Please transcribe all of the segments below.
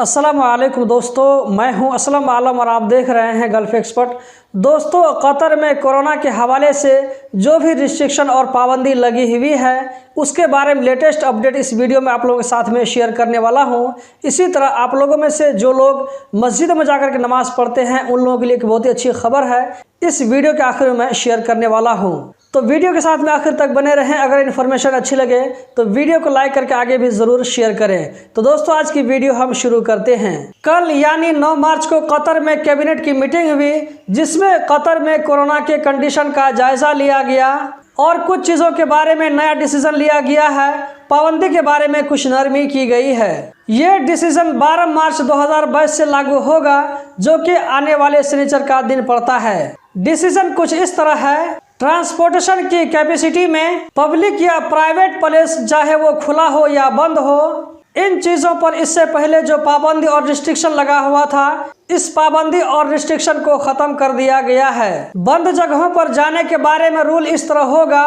अस्सलाम वालेकुम दोस्तों, मैं हूं असलम आलम और आप देख रहे हैं गल्फ एक्सपर्ट। दोस्तों, कतर में कोरोना के हवाले से जो भी रिस्ट्रिक्शन और पाबंदी लगी हुई है उसके बारे में लेटेस्ट अपडेट इस वीडियो में आप लोगों के साथ में शेयर करने वाला हूं। इसी तरह आप लोगों में से जो लोग मस्जिद में जाकर के नमाज़ पढ़ते हैं उन लोगों के लिए एक बहुत ही अच्छी खबर है, इस वीडियो के आखिर में मैं शेयर करने वाला हूं। तो वीडियो के साथ में आखिर तक बने रहें। अगर इन्फॉर्मेशन अच्छी लगे तो वीडियो को लाइक करके आगे भी ज़रूर शेयर करें। तो दोस्तों, आज की वीडियो हम शुरू करते हैं। कल यानी 9 मार्च को कतर में कैबिनेट की मीटिंग हुई, जिसमें कतर में कोरोना के कंडीशन का जायजा लिया गया और कुछ चीज़ों के बारे में नया डिसीजन लिया गया है। पाबंदी के बारे में कुछ नरमी की गई है। ये डिसीजन 12 मार्च 2022 से लागू होगा, जो कि आने वाले शनिचर का दिन पड़ता है। डिसीजन कुछ इस तरह है। ट्रांसपोर्टेशन की कैपेसिटी में पब्लिक या प्राइवेट प्लेस, चाहे वो खुला हो या बंद हो, इन चीज़ों पर इससे पहले जो पाबंदी और रिस्ट्रिक्शन लगा हुआ था, इस पाबंदी और रिस्ट्रिक्शन को ख़त्म कर दिया गया है। बंद जगहों पर जाने के बारे में रूल इस तरह होगा।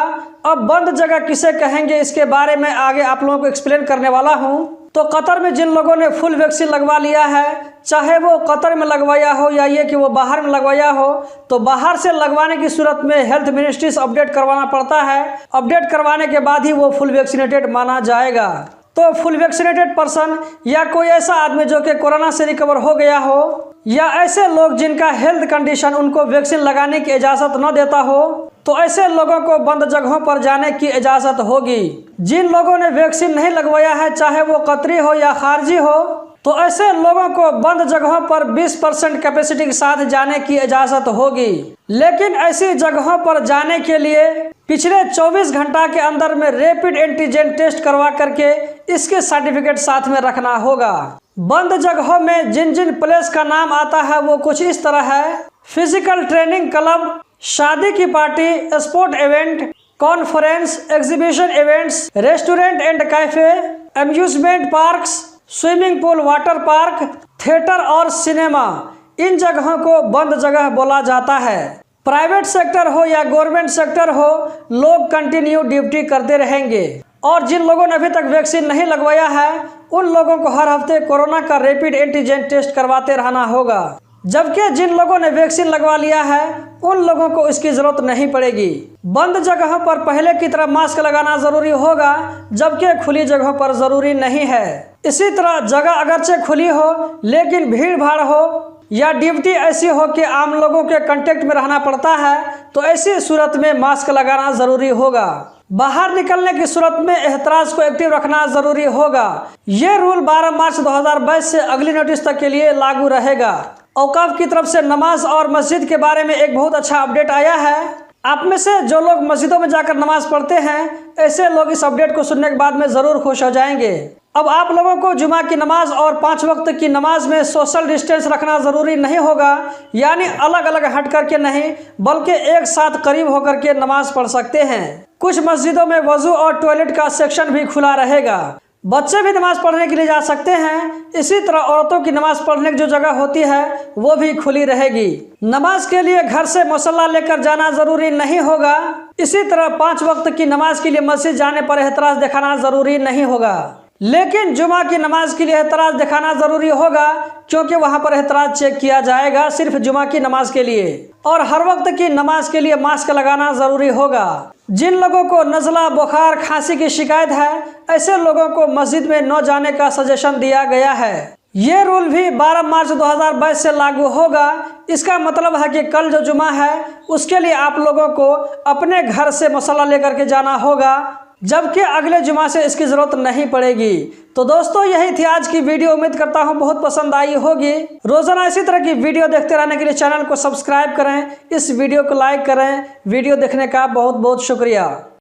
अब बंद जगह किसे कहेंगे इसके बारे में आगे आप लोगों को एक्सप्लेन करने वाला हूँ। तो कतर में जिन लोगों ने फुल वैक्सीन लगवा लिया है, चाहे वो कतर में लगवाया हो या ये कि वो बाहर में लगवाया हो, तो बाहर से लगवाने की सूरत में हेल्थ मिनिस्ट्री से अपडेट करवाना पड़ता है। अपडेट करवाने के बाद ही वो फुल वैक्सीनेटेड माना जाएगा। तो फुल वैक्सीनेटेड पर्सन या कोई ऐसा आदमी जो कि कोरोना से रिकवर हो गया हो, या ऐसे लोग जिनका हेल्थ कंडीशन उनको वैक्सीन लगाने की इजाज़त न देता हो, तो ऐसे लोगों को बंद जगहों पर जाने की इजाज़त होगी। जिन लोगों ने वैक्सीन नहीं लगवाया है, चाहे वो कतरी हो या खारजी हो, तो ऐसे लोगों को बंद जगहों पर 20% कैपेसिटी के साथ जाने की इजाज़त होगी। लेकिन ऐसी जगहों पर जाने के लिए पिछले 24 घंटा के अंदर में रैपिड एंटीजन टेस्ट करवा करके इसके सर्टिफिकेट साथ में रखना होगा। बंद जगहों में जिन जिन प्लेस का नाम आता है वो कुछ इस तरह है। फिजिकल ट्रेनिंग क्लब, शादी की party, sport event, conference, exhibition events, restaurant and cafe, amusement parks, swimming pool, water park, theatre और सिनेमा, इन जगहों को बंद जगह बोला जाता है। प्राइवेट सेक्टर हो या गवर्नमेंट सेक्टर हो, लोग कंटिन्यू ड्यूटी करते रहेंगे। और जिन लोगों ने अभी तक वैक्सीन नहीं लगवाया है उन लोगों को हर हफ्ते कोरोना का रैपिड एंटीजन टेस्ट करवाते रहना होगा। जबकि जिन लोगों ने वैक्सीन लगवा लिया है उन लोगों को इसकी जरूरत नहीं पड़ेगी। बंद जगहों पर पहले की तरह मास्क लगाना जरूरी होगा, जबकि खुली जगहों पर जरूरी नहीं है। इसी तरह जगह अगरचे खुली हो लेकिन भीड़ भाड़ हो या ड्यूटी ऐसी हो कि आम लोगों के कांटेक्ट में रहना पड़ता है, तो ऐसी सूरत में मास्क लगाना जरूरी होगा। बाहर निकलने की सूरत में एहतराज को एक्टिव रखना जरूरी होगा। ये रूल 12 मार्च 2022 से अगली नोटिस तक के लिए लागू रहेगा। औकाफ की तरफ से नमाज और मस्जिद के बारे में एक बहुत अच्छा अपडेट आया है। आप में से जो लोग मस्जिदों में जाकर नमाज पढ़ते हैं, ऐसे लोग इस अपडेट को सुनने के बाद में ज़रूर खुश हो जाएंगे। अब आप लोगों को जुमा की नमाज और 5 वक्त की नमाज में सोशल डिस्टेंस रखना ज़रूरी नहीं होगा, यानी अलग अलग हट करके नहीं बल्कि एक साथ करीब होकर के नमाज पढ़ सकते हैं। कुछ मस्जिदों में वजू और टॉयलेट का सेक्शन भी खुला रहेगा। बच्चे भी नमाज पढ़ने के लिए जा सकते हैं। इसी तरह औरतों की नमाज पढ़ने की जो जगह होती है वो भी खुली रहेगी। नमाज के लिए घर से मुसल्ला लेकर जाना जरूरी नहीं होगा। इसी तरह 5 वक्त की नमाज के लिए मस्जिद जाने पर एहतराज दिखाना जरूरी नहीं होगा। लेकिन जुमा की नमाज के लिए एहतराज दिखाना जरूरी होगा, क्योंकि वहां पर एहतराज चेक किया जाएगा सिर्फ जुमा की नमाज के लिए। और हर वक्त की नमाज के लिए मास्क लगाना जरूरी होगा। जिन लोगों को नज़ला, बुखार, खांसी की शिकायत है, ऐसे लोगों को मस्जिद में न जाने का सजेशन दिया गया है। ये रूल भी 12 मार्च 2022 से लागू होगा। इसका मतलब है कि कल जो जुमा है उसके लिए आप लोगों को अपने घर से मुसल्ला लेकर के जाना होगा, जबकि अगले जुमा से इसकी ज़रूरत नहीं पड़ेगी। तो दोस्तों, यही थी आज की वीडियो। उम्मीद करता हूँ बहुत पसंद आई होगी। रोज़ाना इसी तरह की वीडियो देखते रहने के लिए चैनल को सब्सक्राइब करें, इस वीडियो को लाइक करें। वीडियो देखने का बहुत बहुत शुक्रिया।